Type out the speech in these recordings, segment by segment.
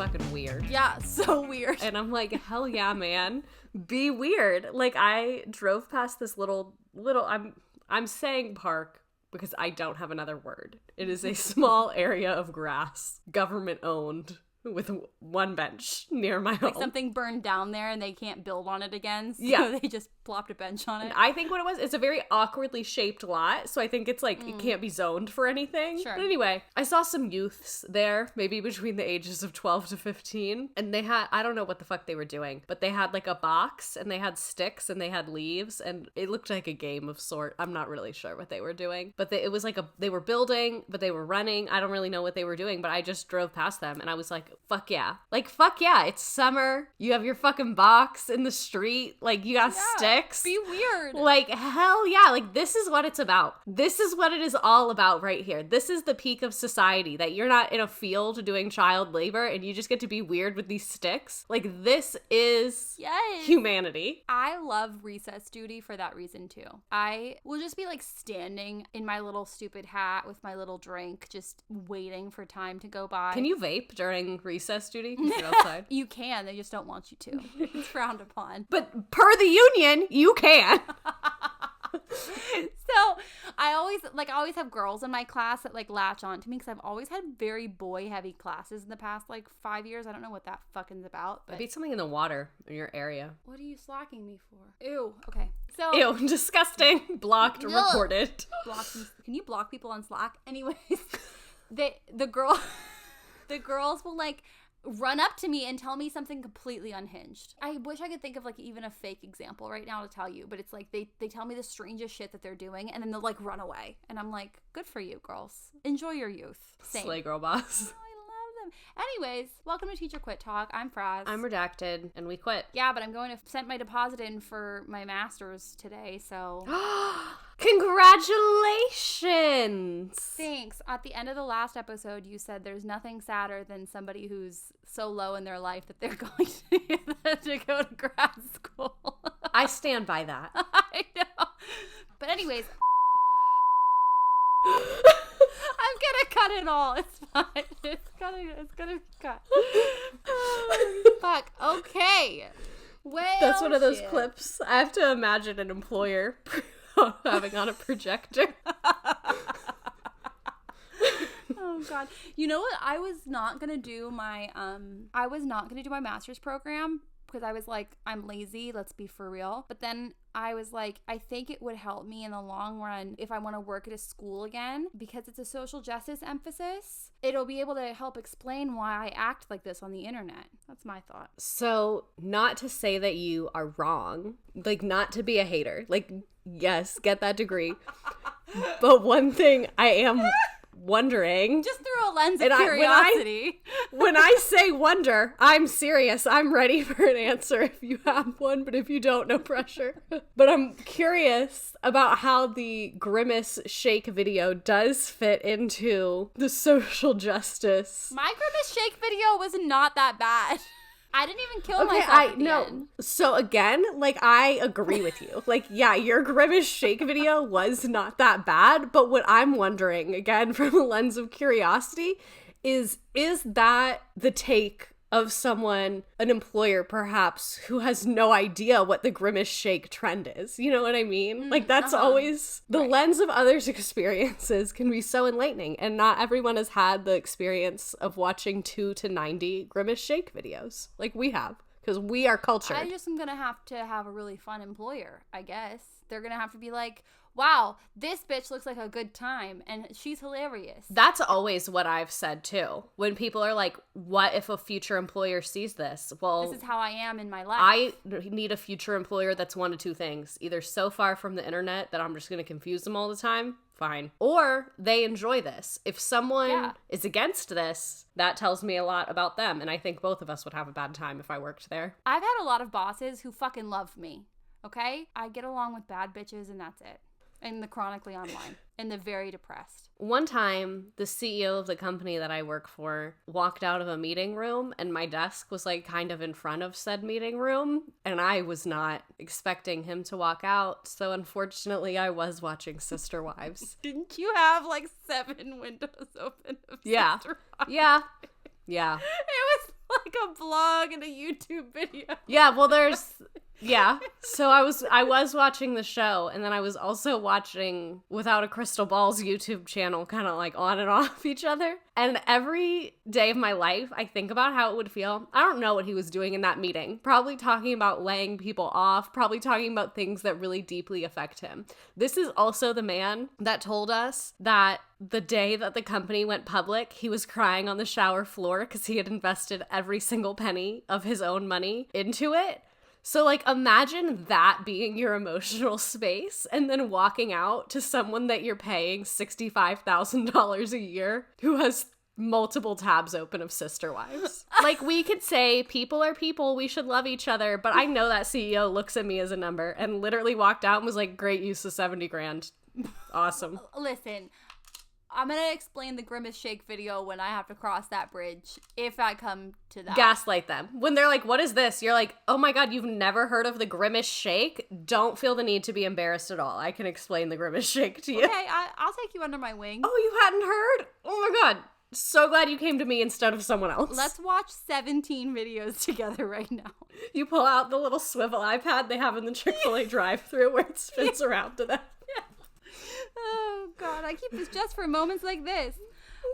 fucking weird. Yeah, so weird. And I'm like, hell yeah, man. Be weird. Like, I drove past this little, I'm saying park because I don't have another word. It is a small area of grass, government owned, with one bench near my home. Like something burned down there and they can't build on it again, so yeah. they just plopped a bench on it. I think what it was, it's a very awkwardly shaped lot, so I think it's like, it can't be zoned for anything. Sure. But anyway, I saw some youths there, maybe between the ages of 12 to 15, and they had, I don't know what the fuck they were doing, but they had like a box, and they had sticks, and they had leaves, and it looked like a game of sort. I'm not really sure what they were doing, but it was like they were building, but they were running. I don't really know what they were doing, but I just drove past them, and I was like, fuck yeah. Like, fuck yeah, it's summer. You have your fucking box in the street. Like, you got sticks. Be weird. Like, hell yeah. Like, this is what it's about. This is what it is all about right here. This is the peak of society, that you're not in a field doing child labor and you just get to be weird with these sticks. Like, this is humanity. I love recess duty for that reason, too. I will just be, like, standing in my little stupid hat with my little drink, just waiting for time to go by. Can you vape during recess duty? You're outside. You can. They just don't want you to. It's frowned upon. But per the union, you can. So I always have girls in my class that like latch on to me because I've always had very boy heavy classes in the past like 5 years. I don't know what that fucking's about. But Maybe it's something in the water in your area. What are you slacking me for? Ew. Okay. So ew, disgusting. Blocked, reported. Can you block people on Slack? Anyways, the girls will like run up to me and tell me something completely unhinged. I wish I could think of like even a fake example right now to tell you, but it's like they tell me the strangest shit that they're doing and then they'll like run away. And I'm like, good for you, girls. Enjoy your youth. Same. Slay girl boss. I love them. Anyways, welcome to Teacher Quit Talk. I'm Fraz. I'm redacted and we quit. Yeah, but I'm going to send my deposit in for my master's today, so... Congratulations! Thanks. At the end of the last episode, you said there's nothing sadder than somebody who's so low in their life that they're going to go to grad school. I stand by that. I know. But anyways... I'm gonna cut it all. It's fine. It's gonna be cut. Fuck. Okay. Well, that's one of those clips. I have to imagine an employer having on a projector. Oh god. You know what? I was not gonna do my master's program because I was like, I'm lazy, let's be for real. But then I was like, I think it would help me in the long run if I want to work at a school again because it's a social justice emphasis. It'll be able to help explain why I act like this on the internet. That's my thought. So, not to say that you are wrong, like not to be a hater, like yes, get that degree. But one thing I am wondering, just through a lens of curiosity. When I say wonder, I'm serious. I'm ready for an answer if you have one, but if you don't, no pressure. But I'm curious about how the Grimace Shake video does fit into the social justice. My Grimace Shake video was not that bad. I didn't even kill myself at the end. So again, like, I agree with you. Like, yeah, your Grimace Shake video was not that bad, but what I'm wondering, again, from a lens of curiosity, is that the take of someone, an employer perhaps, who has no idea what the Grimace Shake trend is? You know what I mean? Like, that's always, the lens of others' experiences can be so enlightening, and not everyone has had the experience of watching 2 to 90 Grimace Shake videos like we have, because we are cultured. I just am gonna have to have a really fun employer, I guess. They're gonna have to be like, wow, this bitch looks like a good time, and she's hilarious. That's always what I've said, too. When people are like, what if a future employer sees this? Well, this is how I am in my life. I need a future employer that's one of two things. Either so far from the internet that I'm just going to confuse them all the time, fine. Or they enjoy this. If someone is against this, that tells me a lot about them, and I think both of us would have a bad time if I worked there. I've had a lot of bosses who fucking love me, okay? I get along with bad bitches, and that's it. And the chronically online and the very depressed. One time, the CEO of the company that I work for walked out of a meeting room, and my desk was like kind of in front of said meeting room, and I was not expecting him to walk out. So unfortunately, I was watching Sister Wives. Didn't you have like 7 windows open of Sister Wives? Yeah. It It was a blog and a YouTube video. Yeah, well, so I was watching the show, and then I was also watching Without a Crystal Ball's YouTube channel, kind of like on and off each other. And every day of my life, I think about how it would feel. I don't know what he was doing in that meeting. Probably talking about laying people off, probably talking about things that really deeply affect him. This is also the man that told us that the day that the company went public, he was crying on the shower floor because he had invested every single penny of his own money into it. So, like, imagine that being your emotional space and then walking out to someone that you're paying $65,000 a year who has multiple tabs open of sister wives. Like, we could say people are people, we should love each other, but I know that CEO looks at me as a number and literally walked out and was like, great use of 70 grand. Awesome. Listen, I'm going to explain the Grimace Shake video when I have to cross that bridge, if I come to that. Gaslight them. When they're like, what is this? You're like, oh my God, you've never heard of the Grimace Shake? Don't feel the need to be embarrassed at all. I can explain the Grimace Shake to you. Okay, I'll take you under my wing. Oh, you hadn't heard? Oh my God. So glad you came to me instead of someone else. Let's watch 17 videos together right now. You pull out the little swivel iPad they have in the Chick-fil-A drive-thru where it spins around to them. Oh, God, I keep this just for moments like this.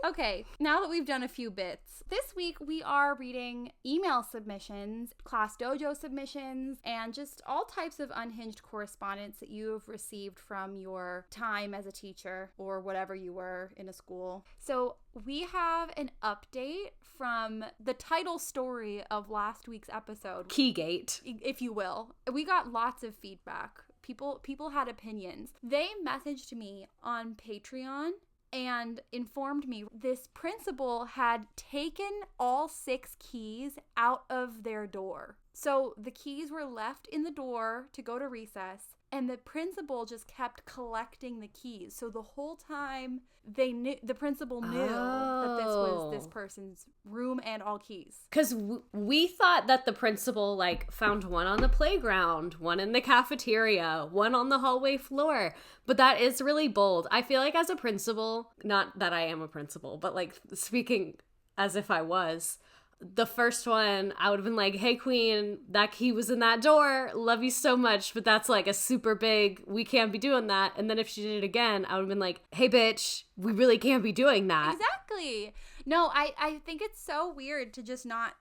Okay, now that we've done a few bits, this week we are reading email submissions, Class Dojo submissions, and just all types of unhinged correspondence that you have received from your time as a teacher or whatever you were in a school. So we have an update from the title story of last week's episode. Keygate, if you will. We got lots of feedback. People had opinions. They messaged me on Patreon and informed me this principal had taken all 6 keys out of their door. So the keys were left in the door to go to recess, and the principal just kept collecting the keys. So the whole time the principal knew that this was this person's room and all keys. Because we thought that the principal, like, found one on the playground, one in the cafeteria, one on the hallway floor. But that is really bold. I feel like as a principal, not that I am a principal, but, like, speaking as if I was, the first one, I would have been like, hey, queen, that key was in that door. Love you so much, but that's like a super big, we can't be doing that. And then if she did it again, I would have been like, hey, bitch, we really can't be doing that. Exactly. No, I think it's so weird to just not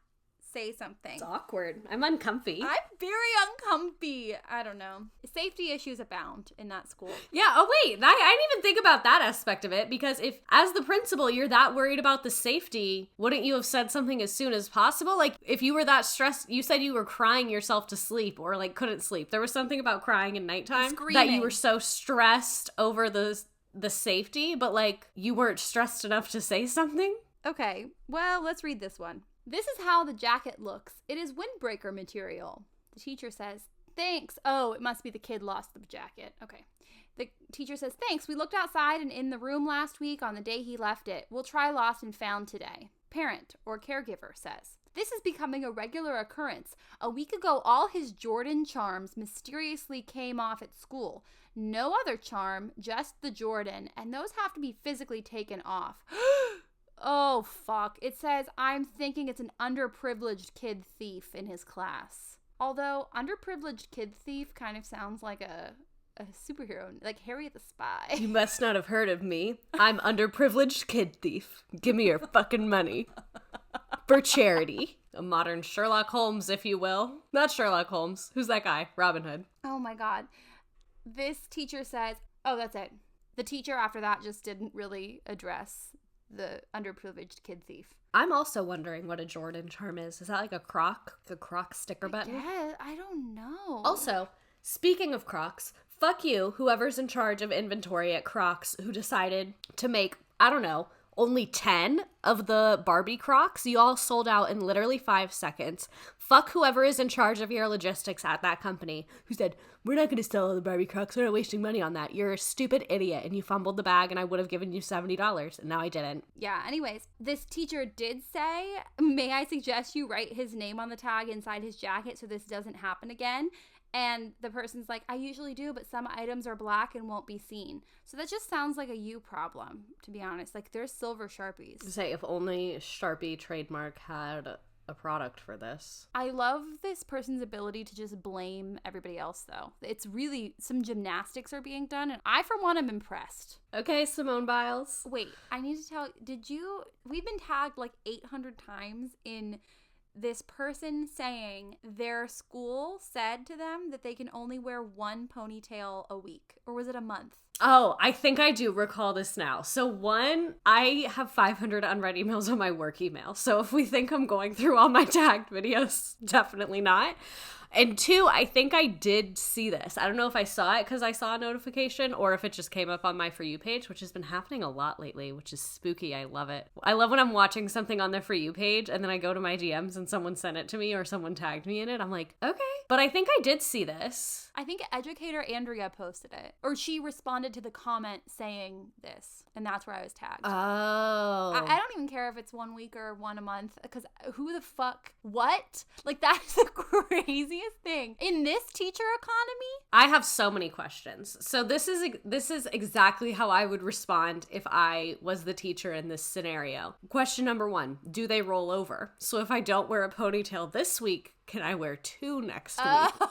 say something. It's awkward. I'm uncomfy. I'm very uncomfy. I don't know. Safety issues abound in that school. Yeah. Oh, wait. I didn't even think about that aspect of it, because if, as the principal, you're that worried about the safety, wouldn't you have said something as soon as possible? Like, if you were that stressed, you said you were crying yourself to sleep or, like, couldn't sleep. There was something about crying at nighttime that you were so stressed over the safety, but, like, you weren't stressed enough to say something? Okay. Well, let's read this one. This is how the jacket looks. It is windbreaker material. The teacher says, thanks. Oh, it must be the kid lost the jacket. Okay. The teacher says, thanks. We looked outside and in the room last week on the day he left it. We'll try lost and found today. Parent or caregiver says, this is becoming a regular occurrence. A week ago, all his Jordan charms mysteriously came off at school. No other charm, just the Jordan, and those have to be physically taken off. Oh, fuck. It says, I'm thinking it's an underprivileged kid thief in his class. Although, underprivileged kid thief kind of sounds like a superhero, like Harriet the Spy. You must not have heard of me. I'm underprivileged kid thief. Give me your fucking money. For charity. A modern Sherlock Holmes, if you will. Not Sherlock Holmes. Who's that guy? Robin Hood. Oh my God. This teacher says, oh, that's it. The teacher after that just didn't really address the underprivileged kid thief. I'm also wondering what a Jordan charm is. Is that like a Croc sticker button? Yeah, I don't know. Also, speaking of Crocs, fuck you, whoever's in charge of inventory at Crocs who decided to make, I don't know, only 10 of the Barbie Crocs. You all sold out in literally 5 seconds. Fuck whoever is in charge of your logistics at that company who said, we're not going to sell all the Barbie Crocs. We're not wasting money on that. You're a stupid idiot and you fumbled the bag and I would have given you $70 and now I didn't. Yeah, anyways, this teacher did say, may I suggest you write his name on the tag inside his jacket so this doesn't happen again? And the person's like, I usually do, but some items are black and won't be seen. So that just sounds like a you problem, to be honest. Like, there's silver Sharpies. Say, if only Sharpie trademark had a product for this. I love this person's ability to just blame everybody else, though. It's really, some gymnastics are being done, and I, for one, am impressed. Okay, Simone Biles. Wait, I need to tell, we've been tagged like 800 times in this person saying their school said to them that they can only wear one ponytail a week. Or was it a month? Oh, I think I do recall this now. So one, I have 500 unread emails on my work email. So if we think I'm going through all my tagged videos, definitely not. And two, I think I did see this. I don't know if I saw it because I saw a notification or if it just came up on my For You page, which has been happening a lot lately, which is spooky. I love it. I love when I'm watching something on the For You page and then I go to my DMs and someone sent it to me or someone tagged me in it. I'm like, okay. But I think I did see this. I think educator Andrea posted it. Or she responded to the comment saying this. And that's where I was tagged. Oh. I don't even care if it's 1 week or one a month. Because who the fuck? What? Like, that's the craziest thing. In this teacher economy? I have so many questions. So this is exactly how I would respond if I was the teacher in this scenario. Question number 1, do they roll over? So if I don't wear a ponytail this week, can I wear 2 next week?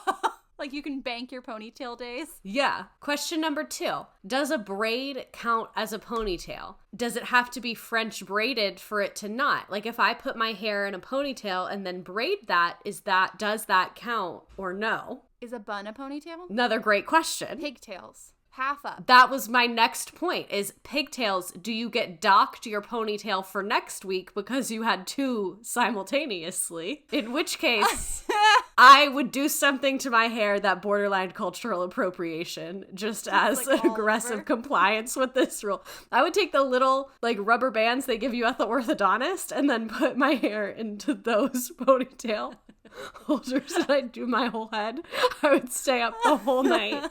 Like you can bank your ponytail days? Yeah. Question number 2, does a braid count as a ponytail? Does it have to be French braided for it to not? Like if I put my hair in a ponytail and then braid that, does that count or no? Is a bun a ponytail? Another great question. Pigtails. Half up. That was my next point is pigtails. Do you get docked your ponytail for next week because you had 2 simultaneously? In which case, I would do something to my hair that borderline cultural appropriation just as like aggressive compliance with this rule. I would take the little like rubber bands they give you at the orthodontist and then put my hair into those ponytail holders and I'd do my whole head. I would stay up the whole night.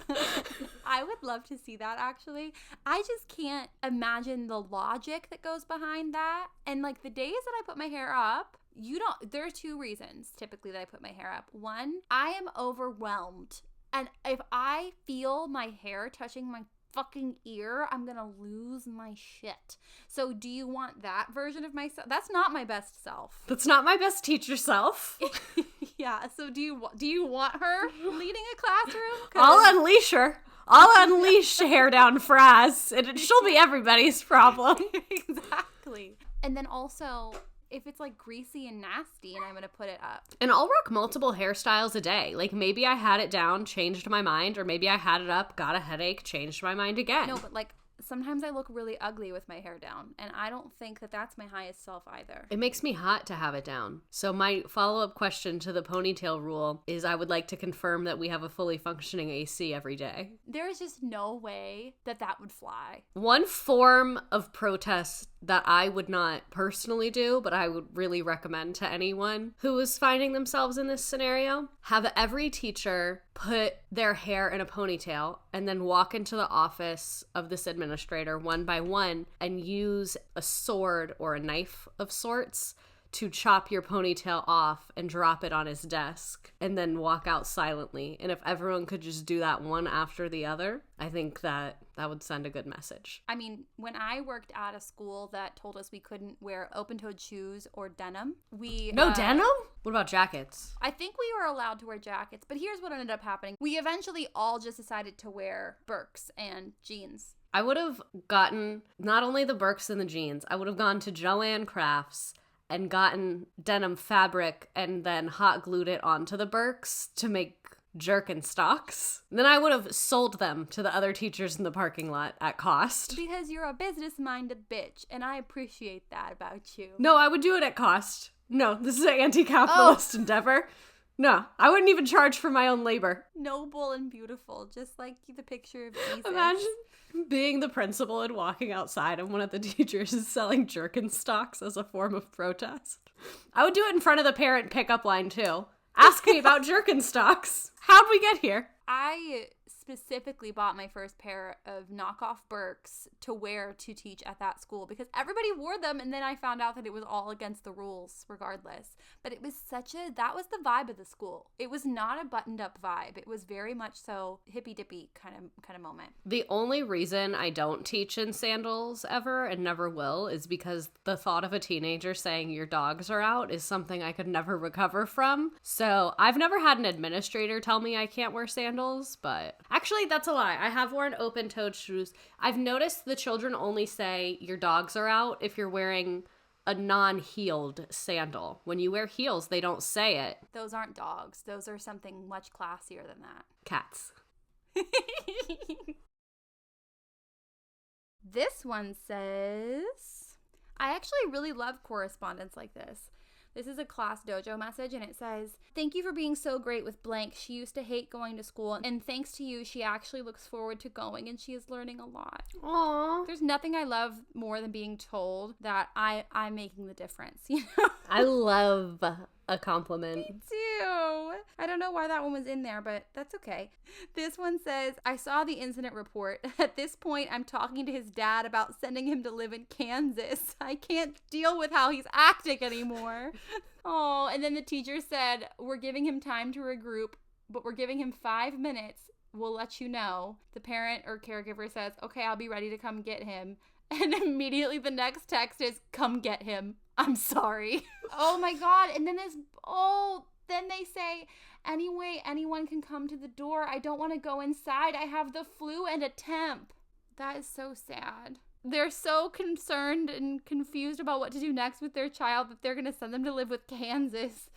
I would love to see that, actually. I just can't imagine the logic that goes behind that. And like the days that I put my hair up, there are 2 reasons typically that I put my hair up. 1, I am overwhelmed. And if I feel my hair touching my fucking ear, I'm gonna lose my shit. So do you want that version of myself? That's not my best self. That's not my best teacher self. Yeah, so do you want her leading a classroom? I'll unleash her. I'll unleash hair down Fraz, and she'll be everybody's problem. Exactly. And then also, if it's like greasy and nasty and I'm gonna put it up. And I'll rock multiple hairstyles a day. Like maybe I had it down, changed my mind, or maybe I had it up, got a headache, changed my mind again. No, but like sometimes I look really ugly with my hair down, and I don't think that that's my highest self either. It makes me hot to have it down. So my follow-up question to the ponytail rule is I would like to confirm that we have a fully functioning AC every day. There's just no way that would fly. One form of protest that I would not personally do, but I would really recommend to anyone who is finding themselves in this scenario, have every teacher put their hair in a ponytail and then walk into the office of this administrator one by one and use a sword or a knife of sorts to chop your ponytail off and drop it on his desk and then walk out silently. And if everyone could just do that one after the other, I think that would send a good message. I mean, when I worked at a school that told us we couldn't wear open-toed shoes or denim, denim? What about jackets? I think we were allowed to wear jackets, but here's what ended up happening. We eventually all just decided to wear Birks and jeans. I would have gotten not only the Birks and the jeans, I would have gone to Joanne Crafts and gotten denim fabric and then hot glued it onto the Birks to make Jerkenstocks. Then I would have sold them to the other teachers in the parking lot at cost. Because you're a business-minded bitch, and I appreciate that about you. No, I would do it at cost. No, this is an anti-capitalist endeavor. No, I wouldn't even charge for my own labor. Noble and beautiful, just like the picture of Jesus. Imagine being the principal and walking outside and one of the teachers is selling Jerkenstocks as a form of protest. I would do it in front of the parent pickup line too. Ask me about Jerkenstocks. How'd we get here? I specifically bought my first pair of knockoff Birks to wear to teach at that school because everybody wore them, and then I found out that it was all against the rules regardless. But it was that was the vibe of the school. It was not a buttoned up vibe. It was very much so hippy dippy kind of moment. The only reason I don't teach in sandals ever and never will is because the thought of a teenager saying your dogs are out is something I could never recover from. So I've never had an administrator tell me I can't wear sandals, but actually that's a lie. I have worn open-toed shoes. I've noticed the children only say your dogs are out if you're wearing a non-heeled sandal. When you wear heels, they don't say it. Those aren't dogs. Those are something much classier than that. Cats. This one says, I actually really love correspondence like this. This is a class dojo message, and it says, thank you for being so great with blank. She used to hate going to school, and thanks to you, she actually looks forward to going, and she is learning a lot. Aww. There's nothing I love more than being told that I'm making the difference, you know? I love a compliment. Me too. I don't know why that one was in there, but that's okay. This one says, I saw the incident report. At this point, I'm talking to his dad about sending him to live in Kansas. I can't deal with how he's acting anymore. Oh, and then the teacher said, we're giving him time to regroup, but we're giving him 5 minutes. We'll let you know. The parent or caregiver says, okay, I'll be ready to come get him. And immediately the next text is, come get him. I'm sorry. Oh my God. And then then they say, anyway, anyone can come to the door. I don't want to go inside. I have the flu and a temp. That is so sad. They're so concerned and confused about what to do next with their child that they're going to send them to live with Kansas.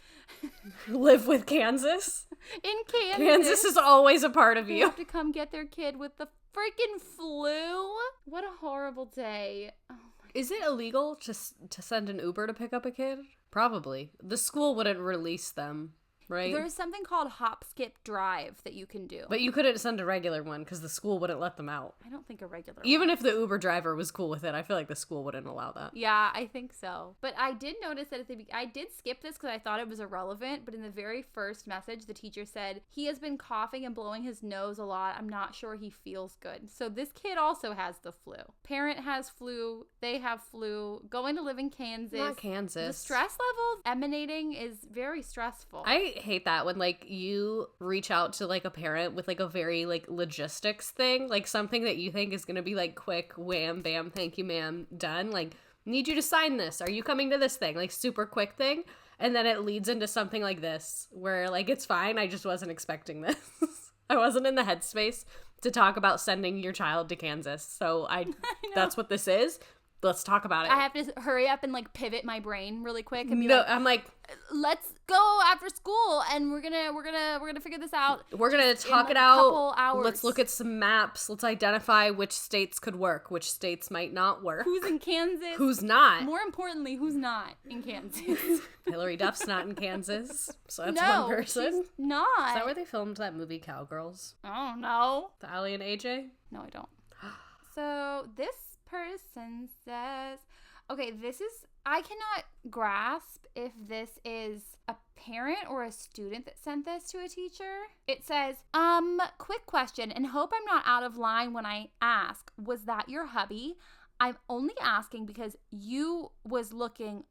Live with Kansas? In Kansas. Kansas is always a part of They you. have to come get their kid with the freaking flu. What a horrible day. Oh. Is it illegal to send an Uber to pick up a kid? Probably. The school wouldn't release them, right? There's something called hop, skip, drive that you can do. But you couldn't send a regular one because the school wouldn't let them out. I don't think a regular Even one. if the Uber driver was cool with it, I feel like the school wouldn't allow that. Yeah, I think so. But I did notice that I did skip this because I thought it was irrelevant, but in the very first message, the teacher said, he has been coughing and blowing his nose a lot. I'm not sure he feels good. So this kid also has the flu. Parent has flu. They have flu. Going to live in Kansas. Not Kansas. The stress level emanating is very stressful. I hate that when, like, you reach out to, like, a parent with, like, a very, like, logistics thing. Like, something that you think is going to be, like, quick, wham, bam, thank you, ma'am, done. Like, need you to sign this. Are you coming to this thing? Like, super quick thing. And then it leads into something like this where, like, it's fine. I just wasn't expecting this. I wasn't in the headspace to talk about sending your child to Kansas. So I that's what this is. Let's talk about it. I have to hurry up and, like, pivot my brain really quick and be I'm like, let's go after school and we're gonna figure this out. We're gonna talk it a out. couple hours. Let's look at some maps. Let's identify which states could work, which states might not work. Who's in Kansas? Who's not? More importantly, who's not in Kansas? Hillary Duff's not in Kansas, so that's No, one person. she's not. Is that where they filmed that movie Cowgirls? I don't know. The Ali and AJ? No, I don't. So this person says, okay, I cannot grasp if this is a parent or a student that sent this to a teacher. It says, quick question, and hope I'm not out of line when I ask, was that your hubby? I'm only asking because you was looking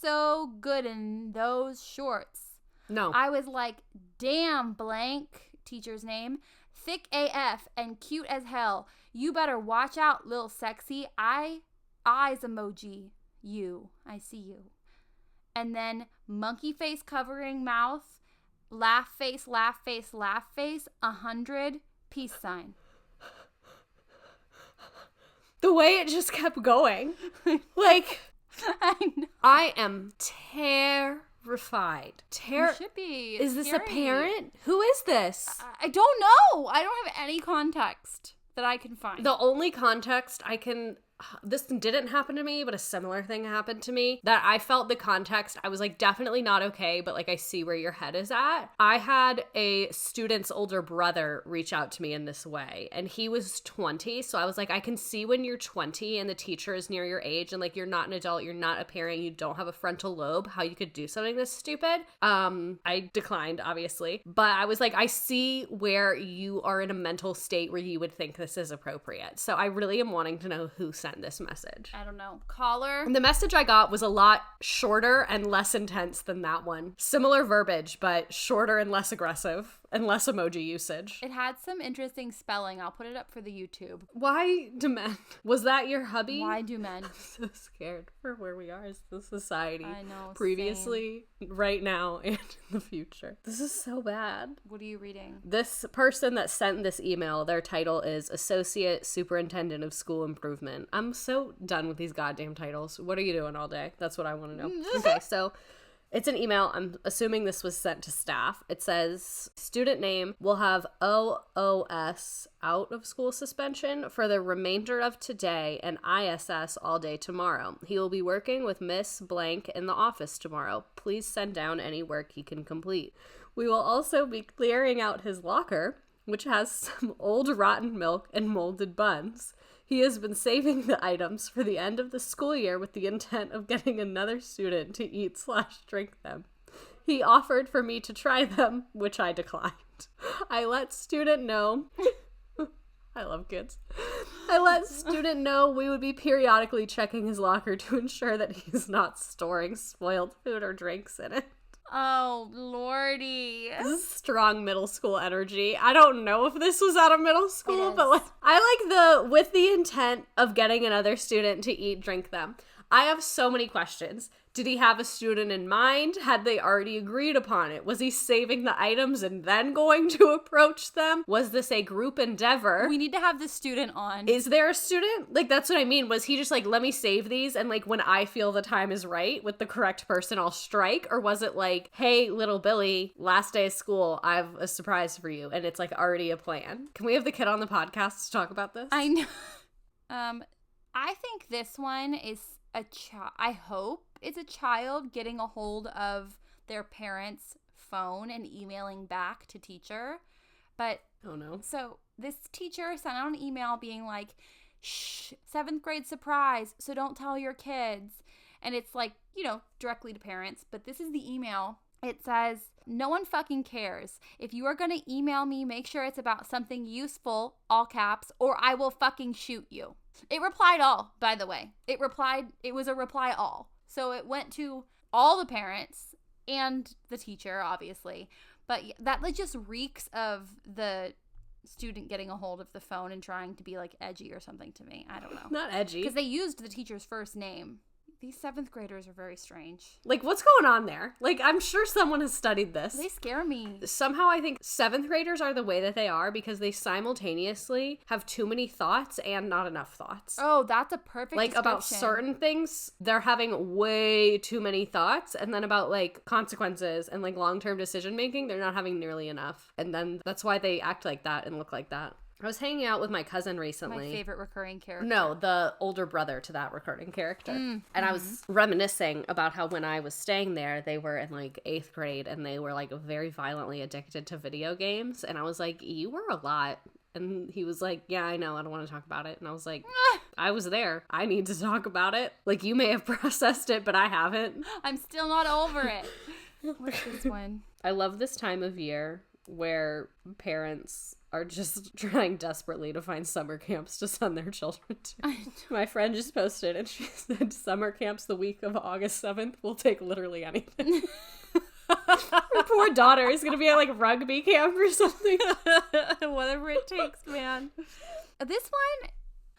so good in those shorts. No. I was like, damn, blank, teacher's name, thick AF and cute as hell. You better watch out, lil sexy. Eyes emoji. I see you. And then monkey face covering mouth, laugh face, 100, peace sign. The way it just kept going. Like, I know. I am terrified. You should be. It's Is this scary. a parent? Who is this? I don't know. I don't have any context that I can find. The only context I can this didn't happen to me, but a similar thing happened to me that I felt the context. I was like, definitely not okay, but like, I see where your head is at. I had a student's older brother reach out to me in this way, and he was 20. So I was like, I can see when you're 20 and the teacher is near your age and like, you're not an adult, you're not a parent, you don't have a frontal lobe, how you could do something this stupid. I declined, obviously, but I was like, I see where you are in a mental state where you would think this is appropriate. So I really am wanting to know who sent this message. I don't know. Caller? The message I got was a lot shorter and less intense than that one. Similar verbiage, but shorter and less aggressive and less emoji usage. It had some interesting spelling. I'll put it up for the YouTube. Why do men? Was that your hubby? Why do men? I'm so scared for where we are as a society. I know. Previously, right now, and in the future. This is so bad. What are you reading? This person that sent this email, their title is Associate Superintendent of School Improvement. I'm so done with these goddamn titles. What are you doing all day? That's what I want to know. Okay, so it's an email. I'm assuming this was sent to staff. It says, student name will have OOS out of school suspension for the remainder of today and ISS all day tomorrow. He will be working with Miss Blank in the office tomorrow. Please send down any work he can complete. We will also be clearing out his locker, which has some old rotten milk and molded buns. He has been saving the items for the end of the school year with the intent of getting another student to eat/drink them. He offered for me to try them, which I declined. I let student know... I love kids. I let student know we would be periodically checking his locker to ensure that he's not storing spoiled food or drinks in it. Oh, lordy. This is strong middle school energy. I don't know if this was out of middle school, but like, I like the with the intent of getting another student to eat, drink them. I have so many questions. Did he have a student in mind? Had they already agreed upon it? Was he saving the items and then going to approach them? Was this a group endeavor? We need to have the student on. Is there a student? Like, that's what I mean. Was he just like, let me save these, and like, when I feel the time is right with the correct person, I'll strike? Or was it like, hey, little Billy, last day of school, I have a surprise for you, and it's like already a plan? Can we have the kid on the podcast to talk about this? I know. I think this one is I hope it's a child getting a hold of their parents' phone and emailing back to teacher. But oh no. So this teacher sent out an email being like, shh, 7th grade surprise, so don't tell your kids. And it's like, you know, directly to parents. But this is the email. It says, no one fucking cares. If you are going to email me, make sure it's about something useful, all caps, or I will fucking shoot you. It replied all, by the way. It was a reply all. So it went to all the parents and the teacher, obviously. But that like just reeks of the student getting a hold of the phone and trying to be like edgy or something to me. I don't know. Not edgy. Because they used the teacher's first name. These 7th graders are very strange. Like, what's going on there? Like, I'm sure someone has studied this. They scare me. Somehow I think 7th graders are the way that they are because they simultaneously have too many thoughts and not enough thoughts. Oh, that's a perfect like, about certain things, they're having way too many thoughts. And then about, like, consequences and, like, long-term decision-making, they're not having nearly enough. And then that's why they act like that and look like that. I was hanging out with my cousin recently. My favorite recurring character. No, the older brother to that recurring character. And I was reminiscing about how when I was staying there, they were in like 8th grade and they were like very violently addicted to video games. And I was like, you were a lot. And he was like, yeah, I know. I don't want to talk about it. And I was like, I was there. I need to talk about it. Like, you may have processed it, but I haven't. I'm still not over it. What's this one? I love this time of year where parents are just trying desperately to find summer camps to send their children to. My friend just posted and she said summer camps the week of August 7th will take literally anything. Her poor daughter is going to be at like rugby camp or something. Whatever it takes, man. This one...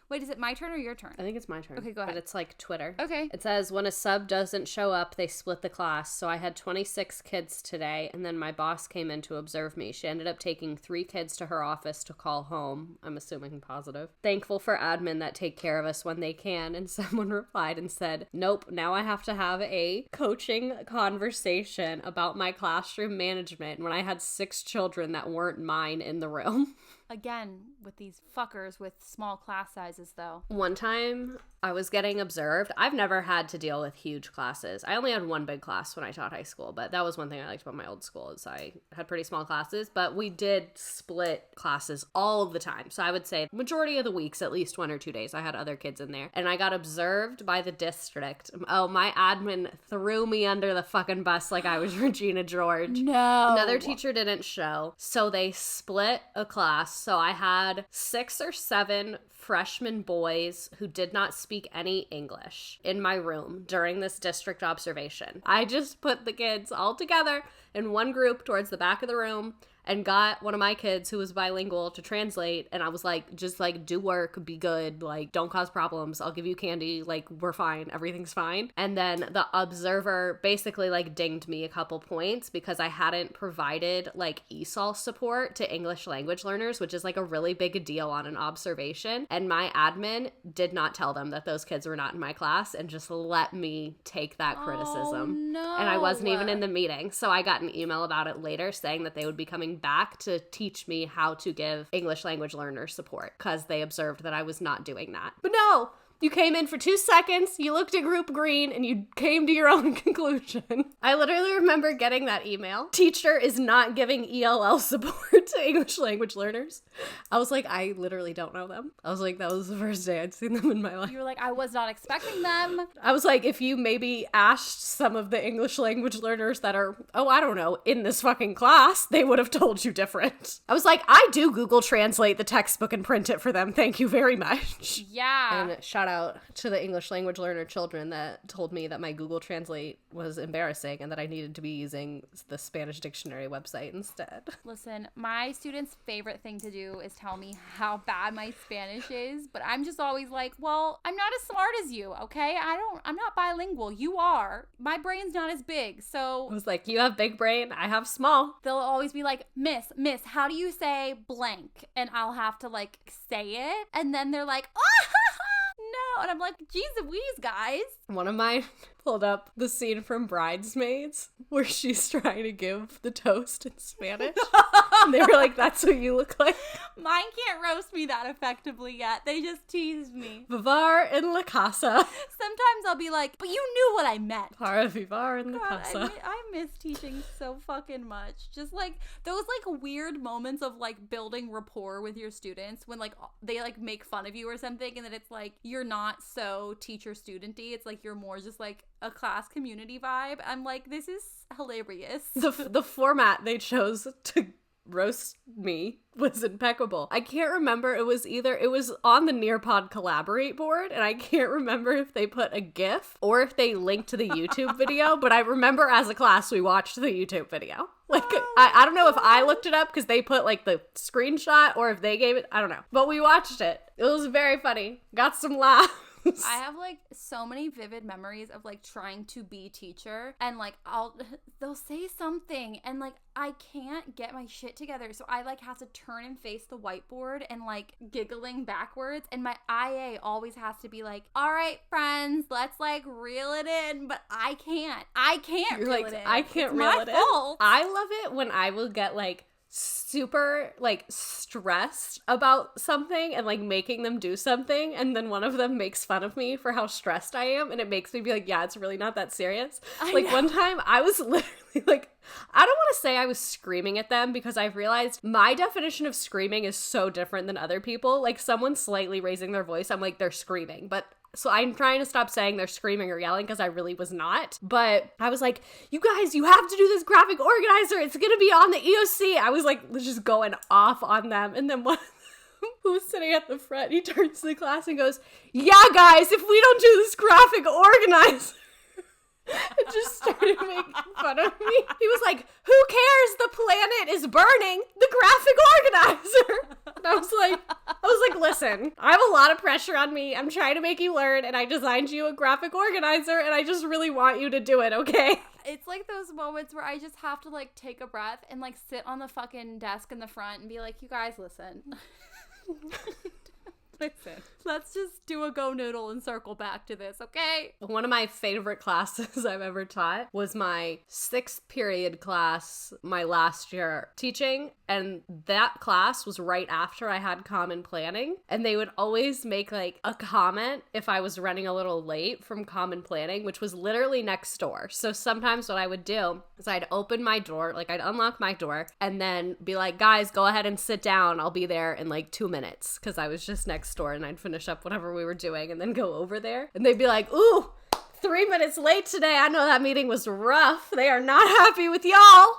Wait, is it my turn or your turn? I think it's my turn. Okay, go ahead. But it's like Twitter. Okay. It says, when a sub doesn't show up, they split the class. So I had 26 kids today, and then my boss came in to observe me. She ended up taking 3 kids to her office to call home. I'm assuming positive. Thankful for admin that take care of us when they can. And someone replied and said, nope, now I have to have a coaching conversation about my classroom management when I had 6 children that weren't mine in the room. again with these fuckers with small class sizes, though. One time I was getting observed. I've never had to deal with huge classes. I only had one big class when I taught high school, but that was one thing I liked about my old school is I had pretty small classes, but we did split classes all of the time. So I would say majority of the weeks, at least 1 or 2 days, I had other kids in there. And I got observed by the district. Oh, my admin threw me under the fucking bus like I was Regina George. No. Another teacher didn't show. So they split a class. So I had 6 or 7 freshman boys who did not speak any English in my room during this district observation. I just put the kids all together in one group towards the back of the room and got one of my kids who was bilingual to translate. And I was like, just like do work, be good, like don't cause problems. I'll give you candy. Like we're fine. Everything's fine. And then the observer basically like dinged me a couple points because I hadn't provided like ESOL support to English language learners, which is like a really big deal on an observation. And my admin did not tell them that those kids were not in my class and just let me take that criticism. Oh, no. And I wasn't even in the meeting. So I got an email about it later saying that they would be coming back to teach me how to give English language learners support because they observed that I was not doing that. But no, you came in for 2 seconds, you looked at group green, and you came to your own conclusion. I literally remember getting that email. Teacher is not giving ELL support to English language learners. I was like, I literally don't know them. I was like, that was the first day I'd seen them in my life. You were like, I was not expecting them. I was like, if you maybe asked some of the English language learners that are, I don't know, in this fucking class, they would have told you different. I was like, I do Google Translate the textbook and print it for them. Thank you very much. Yeah. And shout out to the English language learner children that told me that my Google Translate was embarrassing and that I needed to be using the Spanish dictionary website instead. Listen, my students' favorite thing to do is tell me how bad my Spanish is, but I'm just always like, well, I'm not as smart as you, okay? I'm not bilingual. You are. My brain's not as big, so... I was like, you have big brain, I have small. They'll always be like, Miss, how do you say blank? And I'll have to, like, say it, and then they're like, oh, no. And I'm like, geez Louise, guys. One of mine pulled up the scene from Bridesmaids where she's trying to give the toast in Spanish. And they were like, that's what you look like. Mine can't roast me that effectively yet. They just tease me. Vivar en la casa. Sometimes I'll be like, but you knew what I meant. Para vivar en la God, casa. I miss teaching so fucking much. Just like those like weird moments of like building rapport with your students when like they like make fun of you or something and then it's like you're not so teacher studenty. It's like you're more just like a class community vibe. I'm like, this is hilarious. The format they chose to roast me was impeccable. I can't remember. It was on the Nearpod Collaborate board, and I can't remember if they put a GIF or if they linked to the YouTube video, but I remember as a class we watched the YouTube video. Like, I don't know if I looked it up because they put like the screenshot or if they gave it, I don't know. But we watched it. It was very funny. Got some laughs. I have like so many vivid memories of like trying to be teacher and like they'll say something and like I can't get my shit together, so I like have to turn and face the whiteboard and like giggling backwards, and my IA always has to be like, all right friends, let's like reel it in, but I can't You're reel like, it in. I can't It's reel my it fault. in. I love it when I will get like super like stressed about something and like making them do something, and then one of them makes fun of me for how stressed I am, and it makes me be like, yeah, it's really not that serious. Like one time I was literally like, I don't want to say I was screaming at them because I've realized my definition of screaming is so different than other people. Like someone slightly raising their voice, I'm like, they're screaming. But so I'm trying to stop saying they're screaming or yelling because I really was not. But I was like, you guys, you have to do this graphic organizer. It's going to be on the EOC. I was like just going off on them. And then one who was sitting at the front, he turns to the class and goes, yeah, guys, if we don't do this graphic organizer. And just started making fun of me. He was like, who cares? The planet is burning. The graphic organizer. And I was like, listen, I have a lot of pressure on me. I'm trying to make you learn, and I designed you a graphic organizer, and I just really want you to do it, okay? It's like those moments where I just have to like take a breath and like sit on the fucking desk in the front and be like, you guys, listen. Listen, let's just do a go noodle and circle back to this, okay? One of my favorite classes I've ever taught was my 6th period class my last year teaching, and that class was right after I had common planning, and they would always make like a comment if I was running a little late from common planning, which was literally next door. So sometimes what I would do is I'd open my door, like I'd unlock my door and then be like, guys, go ahead and sit down. I'll be there in like 2 minutes, because I was just next door, and I'd finish up whatever we were doing and then go over there. And they'd be like, ooh, 3 minutes late today. I know that meeting was rough. They are not happy with y'all.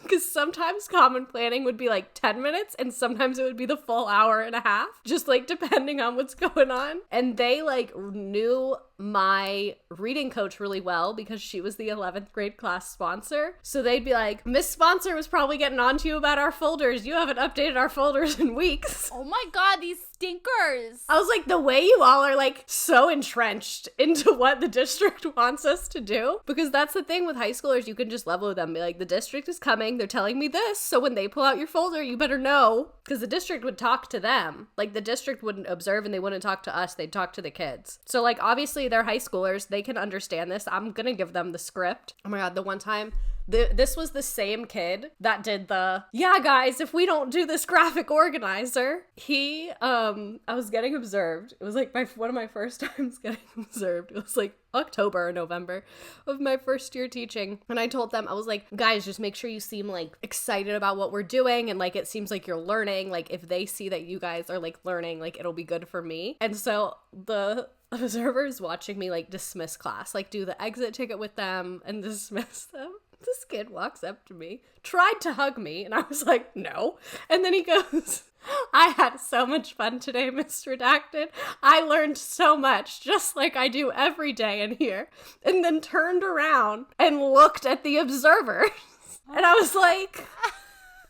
Because sometimes common planning would be like 10 minutes and sometimes it would be the full hour and a half, just like depending on what's going on. And they like knew my reading coach really well because she was the 11th grade class sponsor. So they'd be like, Miss Sponsor was probably getting on to you about our folders. You haven't updated our folders in weeks. Oh my God, these stinkers. I was like, the way you all are like so entrenched into what the district wants us to do. Because that's the thing with high schoolers, you can just level with them. Be like, the district is coming. They're telling me this. So when they pull out your folder, you better know. Because the district would talk to them. Like the district wouldn't observe and they wouldn't talk to us. They'd talk to the kids. So like obviously they're high schoolers. They can understand this. I'm going to give them the script. Oh my God, the one time... This was the same kid that did yeah, guys, if we don't do this graphic organizer, I was getting observed. It was like one of my first times getting observed. It was like October or November of my first year teaching. And I told them, I was like, guys, just make sure you seem like excited about what we're doing. And like, it seems like you're learning. Like if they see that you guys are like learning, like it'll be good for me. And so the observers watching me like dismiss class, like do the exit ticket with them and dismiss them. This kid walks up to me, tried to hug me, and I was like, no. And then he goes, I had so much fun today, Miss Redacted. I learned so much, just like I do every day in here. And then turned around and looked at the observers. And I was like...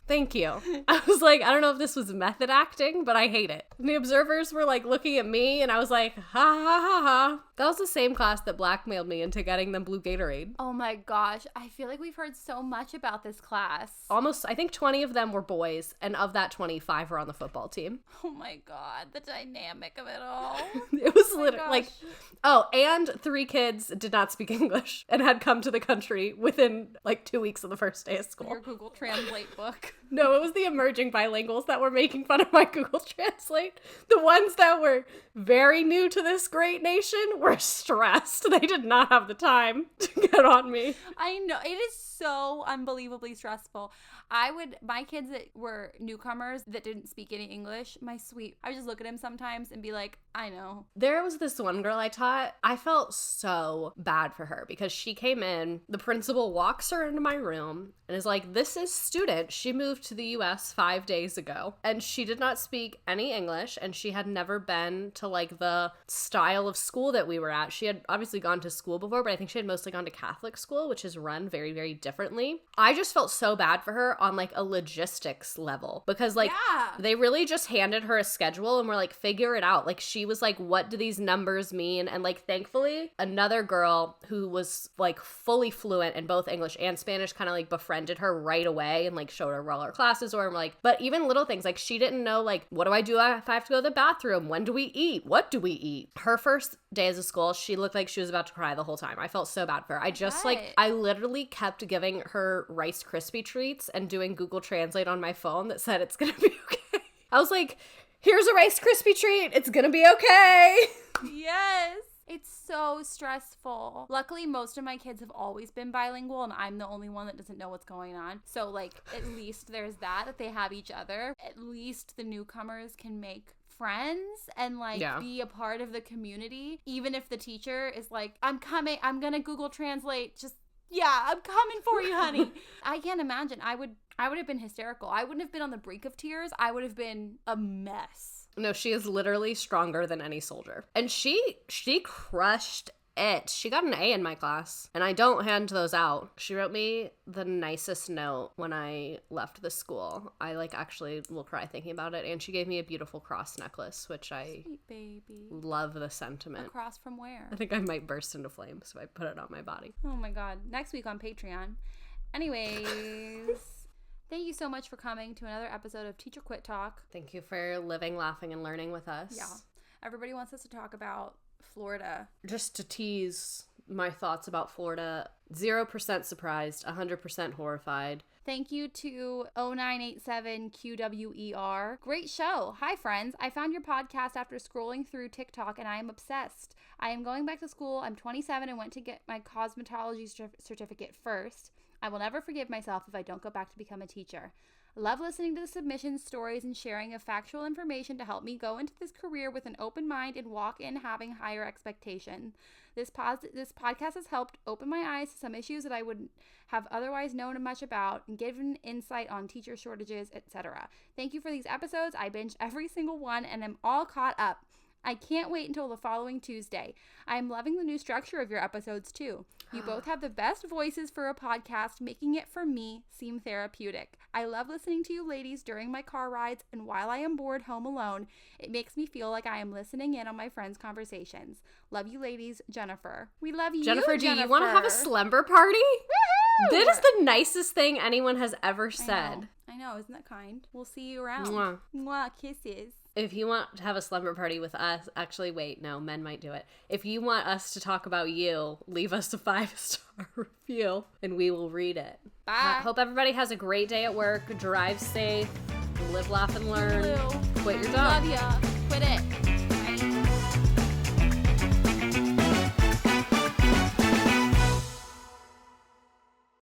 Thank you. I was like, I don't know if this was method acting, but I hate it. And the observers were like looking at me and I was like, ha ha ha ha. That was the same class that blackmailed me into getting them blue Gatorade. Oh my gosh. I feel like we've heard so much about this class. Almost, I think 20 of them were boys, and of that 25 were on the football team. Oh my God. The dynamic of it all. It was literally like, oh, and 3 kids did not speak English and had come to the country within like 2 weeks of the first day of school. Your Google Translate book. No, it was the emerging bilinguals that were making fun of my Google Translate. The ones that were very new to this great nation were stressed. They did not have the time to get on me. I know. It is so unbelievably stressful. My kids that were newcomers that didn't speak any English, I would just look at him sometimes and be like, I know. There was this one girl I taught. I felt so bad for her because she came in, the principal walks her into my room and is like, this is student. She moved to the US 5 days ago and she did not speak any English and she had never been to like the style of school that we were at. She had obviously gone to school before, but I think she had mostly gone to Catholic school, which is run very, very differently. I just felt so bad for her on like a logistics level because like they really just handed her a schedule and were like, figure it out. Like she was like, what do these numbers mean? And like thankfully another girl who was like fully fluent in both English and Spanish kind of like befriended her right away and like showed her where all our classes were. And like, but even little things like she didn't know like, what do I do if I have to go to the bathroom? When do we eat? What do we eat? Her first days of school, she looked like she was about to cry the whole time. I felt so bad for her. I literally kept giving her Rice Krispie treats and doing Google Translate on my phone that said it's gonna be okay. I was like, here's a Rice Krispie treat. It's gonna be okay. Yes. It's so stressful. Luckily, most of my kids have always been bilingual, and I'm the only one that doesn't know what's going on. So, like, at least there's that they have each other. At least the newcomers can make friends and be a part of the community. Even if the teacher is like, I'm coming, I'm gonna Google Translate, I'm coming for you, honey. I can't imagine. I would have been hysterical. I wouldn't have been on the brink of tears. I would have been a mess. No, she is literally stronger than any soldier. And she crushed it. She got an A in my class, and I don't hand those out. She wrote me the nicest note when I left the school. I actually will cry thinking about it. And she gave me a beautiful cross necklace, which I Sweet baby. Love the sentiment. A cross from where? I think I might burst into flames if I put it on my body. Oh my God. Next week on Patreon. Anyways. Thank you so much for coming to another episode of Teacher Quit Talk. Thank you for living, laughing, and learning with us. Yeah. Everybody wants us to talk about Florida. Just to tease my thoughts about Florida, 0% surprised, 100% horrified. Thank you to 0987QWER. Great show. Hi, friends. I found your podcast after scrolling through TikTok and I am obsessed. I am going back to school. I'm 27 and went to get my cosmetology certificate first. I will never forgive myself if I don't go back to become a teacher. Love listening to the submissions, stories, and sharing of factual information to help me go into this career with an open mind and walk in having higher expectation. This podcast has helped open my eyes to some issues that I wouldn't have otherwise known much about and given insight on teacher shortages, etc. Thank you for these episodes. I binged every single one and am all caught up. I can't wait until the following Tuesday. I am loving the new structure of your episodes too. You both have the best voices for a podcast, making it, for me, seem therapeutic. I love listening to you ladies during my car rides, and while I am bored home alone, it makes me feel like I am listening in on my friends' conversations. Love you ladies, Jennifer. We love you, Jennifer. Jennifer. Do you want to have a slumber party? Woohoo! That is the nicest thing anyone has ever said. I know. Isn't that kind? We'll see you around. Mwah. Mwah, kisses. If you want to have a slumber party with us, actually, wait, no, men might do it. If you want us to talk about you, leave us a 5-star review and we will read it. Bye. Hope everybody has a great day at work. Drive safe. Live, laugh, and learn. Blue. Quit your dog. Love ya. Quit it.